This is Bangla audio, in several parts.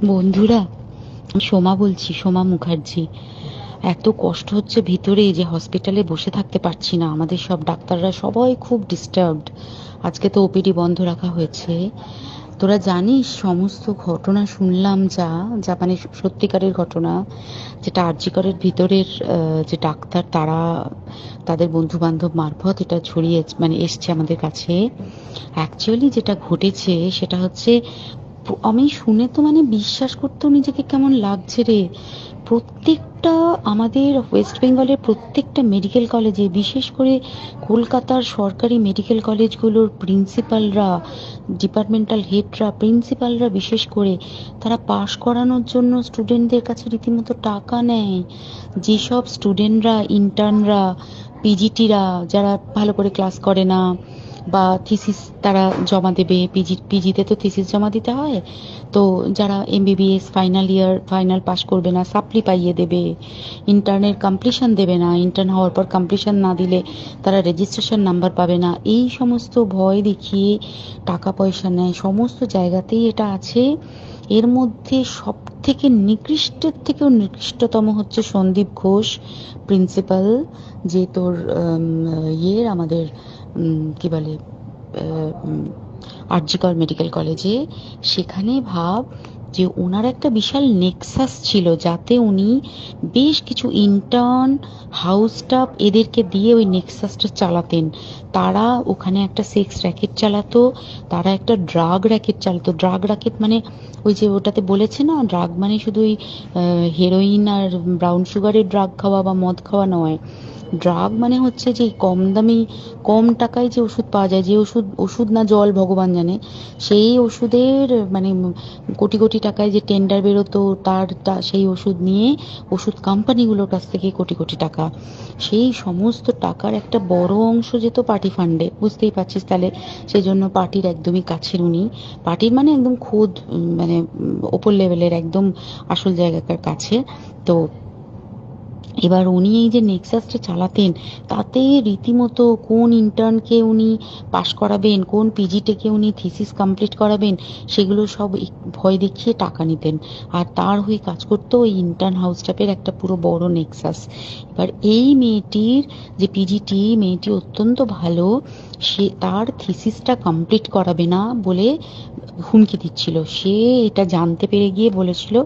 বন্ধুরা, আমি সোমা বলছি, সোমা মুখার্জি। এত কষ্ট হচ্ছে ভিতরে যে হসপিটালে বসে থাকতে পারছি না। আমাদের সব ডাক্তাররা সবাই খুব ডিস্টার্বড। আজকে তো ওপিডি বন্ধ রাখা হয়েছে। তোরা জানিস সমস্ত ঘটনা শুনলাম, যা যা মানে সত্যিকারের ঘটনা, যেটা আরজি করের ভিতরের যে ডাক্তার তারা তাদের বন্ধু বান্ধব মারফত এটা ছড়িয়ে মানে এসছে আমাদের কাছে। অ্যাকচুয়ালি যেটা ঘটেছে সেটা হচ্ছে, আমি শুনে তো মানে বিশ্বাস করতেও নিজেকে কেমন লাগছে রে। প্রত্যেকটা আমাদের ওয়েস্ট বেঙ্গলের প্রত্যেকটা মেডিকেল কলেজে, বিশেষ করে কলকাতার সরকারি মেডিকেল কলেজগুলোর প্রিন্সিপালরা, ডিপার্টমেন্টাল হেডরা, প্রিন্সিপালরা বিশেষ করে, তারা পাশ করানোর জন্য স্টুডেন্টদের কাছে রীতিমতো টাকা নেয়। যেসব স্টুডেন্টরা, ইন্টার্নরা, পিজিটিরা যারা ভালো করে ক্লাস করে না বা থিসিস তারা জমা দেবে, পিজিতে তো থিসিস জমা দিতে হয়, তো যারা MBBS final year final pass করবে না সাপ্লি পাইয়ে দেবে, ইন্টার্নের কমপ্লিশন দেবে না, ইন্টার্ন হওয়ার পর কমপ্লিশন না দিলে তারা রেজিস্ট্রেশন নাম্বার পাবে না, এই সমস্ত ভয় দেখিয়ে টাকা পয়সা নেয়। সমস্ত জায়গাতেই এটা আছে। এর মধ্যে সব থেকে নিকৃষ্টের থেকেও নিকৃষ্টতম হচ্ছে সন্দীপ ঘোষ, প্রিন্সিপাল, যে তোর ইয়ের আমাদের কি বলে আরজিকর মেডিকেল কলেজে। সেখানে ভাব যে ওনার একটা বিশাল নেক্সাস ছিল, যাতে উনি বেশ কিছু ইন্টার্ন, হাউস স্টাফ এদেরকে দিয়ে ওই নেক্সাসটা চালাতেন। তারা ওখানে একটা সেক্স র্যাকেট চালাতো, তারা একটা ড্রাগ র্যাকেট চালাতো। ড্রাগ র্যাকেট মানে ওই যে ওটাতে বলেছে না, ড্রাগ মানে শুধু ওই হেরোইন আর ব্রাউন সুগারের ড্রাগ খাওয়া বা মদ খাওয়া নয়। ড্রাগ মানে হচ্ছে যে কম দামি, কম টাকায় যে ওষুধ পাওয়া যায়, যে ওষুধ, ওষুধ না জল ভগবান জানে, সেই ওষুধের মানে কোটি কোটি টাকায় যে টেন্ডার বেরোতো, সেই ওষুধ নিয়ে ওষুধ কোম্পানিগুলোর কাছ থেকে কোটি কোটি টাকা, সেই সমস্ত টাকার একটা বড় অংশ যেত পার্টি ফান্ডে। বুঝতেই পারছিস তাহলে। সেই জন্য পার্টির একদমই কাছের উনি, পার্টির মানে একদম খোদ মানে ওপর লেভেলের একদম আসল জায়গাকার কাছে। তো এবার উনি এই যে নেক্সাসটা চালাতেন, তাতে রীতিমতো কোন ইন্টার্নকে উনি পাশ করাবেন, কোন পিজিটাকে উনি থিসিস কমপ্লিট করাবেন, সেগুলো সব ভয় দেখিয়ে টাকা নিতেন। আর তার হয়ে কাজ করতো ওই ইন্টার্ন হাউস স্টাফের একটা পুরো বড় নেক্সাস। এবার এই মেয়েটির, যে পিজিটি মেয়েটি অত্যন্ত ভালো, সে তার থিসিসটা কমপ্লিট করাবে না বলে হুমকি দিচ্ছিল। সে এটা জানতে পেরে গিয়ে বলেছিল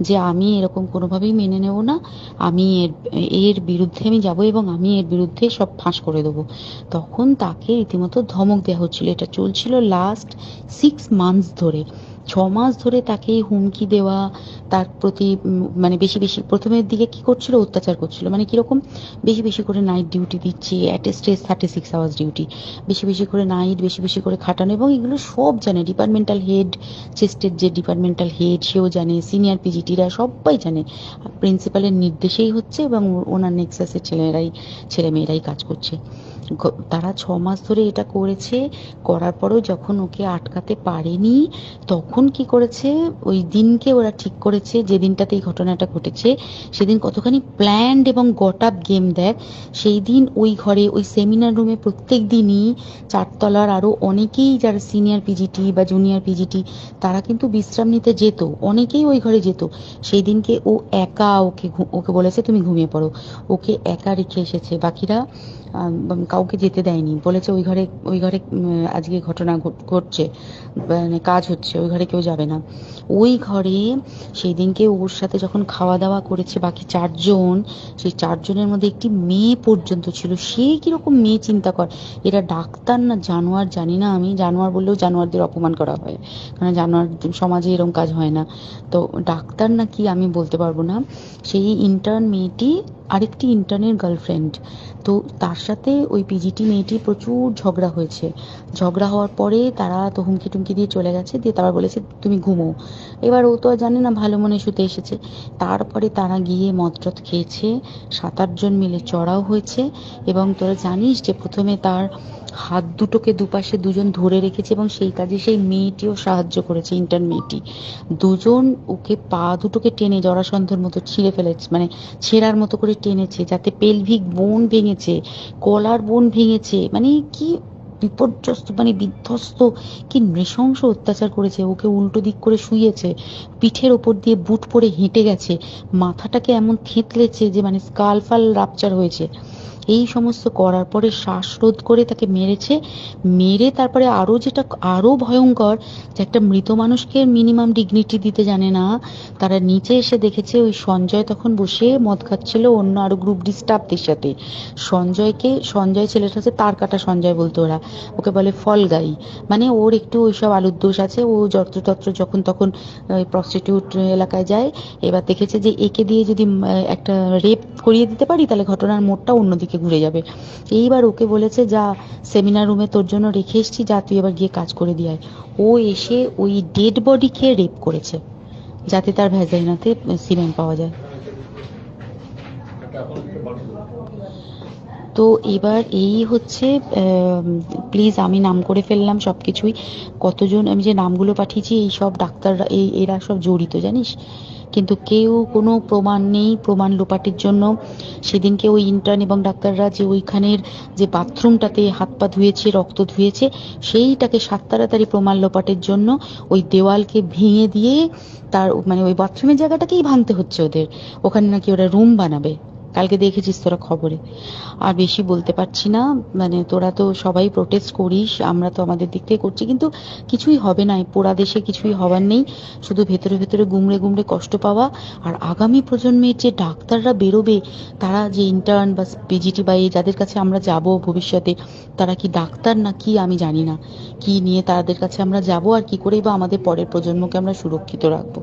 যে আমি এরকম কোনোভাবেই মেনে নেব না, আমি এর এর বিরুদ্ধে আমি যাব এবং আমি এর বিরুদ্ধে সব ফাঁস করে দেবো। তখন তাকে রীতিমতো ধমক দেওয়া হচ্ছিল। এটা চলছিল লাস্ট 6 মান্থস ধরে। 6 মাস ধরে তাকে এই হুমকি দেওয়া, তার প্রতি মানে বেশি বেশি প্রথমের দিকে কি করছিল, অত্যাচার করছিল। মানে কিরকম, বেশি বেশি করে নাইট ডিউটি দিচ্ছে, at a stress 36 hours duty, বেশি বেশি করে নাইট, বেশি বেশি করে খাটানো। এবং এগুলো সব জানে ডিপার্টমেন্টাল হেড, চেস্টের যে ডিপার্টমেন্টাল হেড সেও জানে, সিনিয়র পিজিটিরা সবাই জানে। প্রিন্সিপালের নির্দেশেই হচ্ছে এবং ওনার নেক্সাসের ছেলেমেয়েরাই কাজ করছে। তারা 6 মাস ধরে এটা করেছে। করার পরেও যখন ওকে আটকাতে পারেনি, তখন কি করেছে, ওই দিনকে ওরা ঠিক করেছে, যে দিনটাতে এই ঘটনাটা ঘটেছে, সেদিন কতখানি প্ল্যান্ড এবং গট আপ গেম দেখ। সেই দিন ওই ঘরে, ওই সেমিনার রুমে প্রত্যেক দিনই চারতলার আরো অনেকেই যারা সিনিয়র পিজিটি বা জুনিয়র পিজিটি, তারা কিন্তু বিশ্রাম নিতে যেত, অনেকেই ওই ঘরে যেত। সেই দিনকে ও একা, ওকে বলেছে তুমি ঘুমিয়ে পড়ো, ওকে একা রেখে এসেছে। বাকিরা কাউকে যেতে দেয়নি, বলেছে ওই ঘরে আজকে ঘটনা ঘটছে, মানে কাজ হচ্ছে, ওই ঘরে কেউ যাবে না। ওই ঘরে সেই দিনকে ওর সাথে যখন খাওয়া দাওয়া করেছে বাকি 4 জন, সেই 4 জনের মধ্যে একটি মেয়ে পর্যন্ত ছিল। সে কিরকম মেয়ে চিন্তা কর। এরা ডাক্তার না জানোয়ার জানি না, আমি জানোয়ার বললেও জানোয়ারদের অপমান করা হয়, কারণ জানোয়ার সমাজে এরকম কাজ হয় না। তো ডাক্তার না কি আমি বলতে পারবো না। সেই ইন্টার্ন মেয়েটি আরেকটি ইন্টার্নের গার্লফ্রেন্ড। তো তার সাথে ওই পিজিটি মেয়েটি প্রচুর ঝগড়া হয়েছে। ঝগড়া হওয়ার পরে তারা তো হুমকি টুমকি দিয়ে চলে গেছে, দিয়ে তারা বলেছে তুমি ঘুমো। এবার ও তো আর জানে না, ভালো মনে শুতে এসেছে। তারপরে তারা গিয়ে মদটদ খেয়েছে, 7-8 জন মিলে চড়াও হয়েছে। এবং তোরা জানিস যে প্রথমে তার হাত দুটোকে দুপাশে 2 জন ধরে রেখেছে এবং সেই কাজে সেই মেয়েটিও সাহায্য করেছে, ইন্টার্ন মেয়েটি। 2 জন ওকে পা দুটোকে টেনে জরাসন্ধের মতো ছিঁড়ে ফেলেছে, মানে ছেঁড়ার মতো করে টেনেছে, যাতে পেলভিক বোন ভেঙেছে, গলার বোন ভেঙেছে। মানে কি বিপর্যস্ত মানে বিধ্বস্ত, কি নৃশংস অত্যাচার করেছে। ওকে উল্টো দিক করে শুইয়েছে, পিঠের ওপর দিয়ে বুট পরে হেঁটে গেছে, মাথাটাকে এমন থেঁতলেছে যে মানে স্কাল ফাল রাপচার হয়েছে। এই সমস্ত করার পরে শ্বাসরোধ করে তাকে মেরেছে। মেরে তারপরে আরো যেটা আরো ভয়ঙ্কর, যে একটা মৃত মানুষকে মিনিমাম ডিগনিটি দিতে জানে না। তারা নিচে এসে দেখেছে ওই সঞ্জয় তখন বসে মদ খাচ্ছিল অন্য আরো গ্রুপ ডি স্টাফদের সাথে। সঞ্জয় ছেলেটা হচ্ছে তার কাটা সঞ্জয় বলতো ওরা, ওকে বলে ফল গাই। মানে ওর একটু ওইসব আলুর দোষ আছে, ও যত্রতত্র যখন তখন প্রস্টিটিউট এলাকায় যায়। এবার দেখেছে যে একে দিয়ে যদি একটা রেপ করিয়ে দিতে পারি তাহলে ঘটনার মোড়টা অন্যদিকে ঘুরে যাবে। এইবার ওকে বলেছে, যা সেমিনার রুমে তোর জন্য রেখে এসেছি, যা তুই এবার গিয়ে কাজ করে দিয়ে আয়। ও এসে ওই ডেড বডিকে রেপ করেছে যাতে তার ভ্যাজাইনাতে সিমেন্ট পাওয়া যায়। তো এবার এই হচ্ছে, প্লিজ আমি নাম করে ফেললাম সবকিছুই। কতজন আমি যে নামগুলো পাঠিয়েছি এই সব ডাক্তাররা, এরা সব জড়িত জানিস। কিন্তু কেউ কোনো প্রমাণ নেই, প্রমাণ লোপাটের জন্য সেদিনকে ওই ইন্টার্ন এবং ডাক্তাররা যে ওইখানের যে বাথরুমটাতে হাত পা ধুয়েছে, রক্ত ধুয়েছে, সেইটাকে সাত তাড়াতাড়ি প্রমাণ লোপাটের জন্য ওই দেওয়ালকে ভেঙে দিয়ে তার মানে ওই বাথরুমের জায়গাটাকেই ভাঙতে হচ্ছে ওদের। ওখানে নাকি ওরা রুম বানাবে, কালকে দেখেছিস তোরা খবরে। আর বেশি বলতে পারছি না, মানে তোরা তো সবাই প্রোটেস্ট করিস, আমরা তো আমাদের দিক থেকে করছি, কিন্তু কিছুই হবে না। এই পোড়া দেশে কিছুই হবার নেই, শুধু ভেতরে ভেতরে গুমড়ে গুমড়ে কষ্ট পাওয়া। আর আগামী প্রজন্মের যে ডাক্তাররা বেরোবে, তারা যে ইন্টার্ন বা পিজিটি বা যাদের কাছে আমরা যাব ভবিষ্যতে, তারা কি ডাক্তার না কি আমি জানি না, কি নিয়ে তাদের কাছে আমরা যাব আর কি করে বা আমাদের পরের প্রজন্মকে আমরা সুরক্ষিত রাখবো।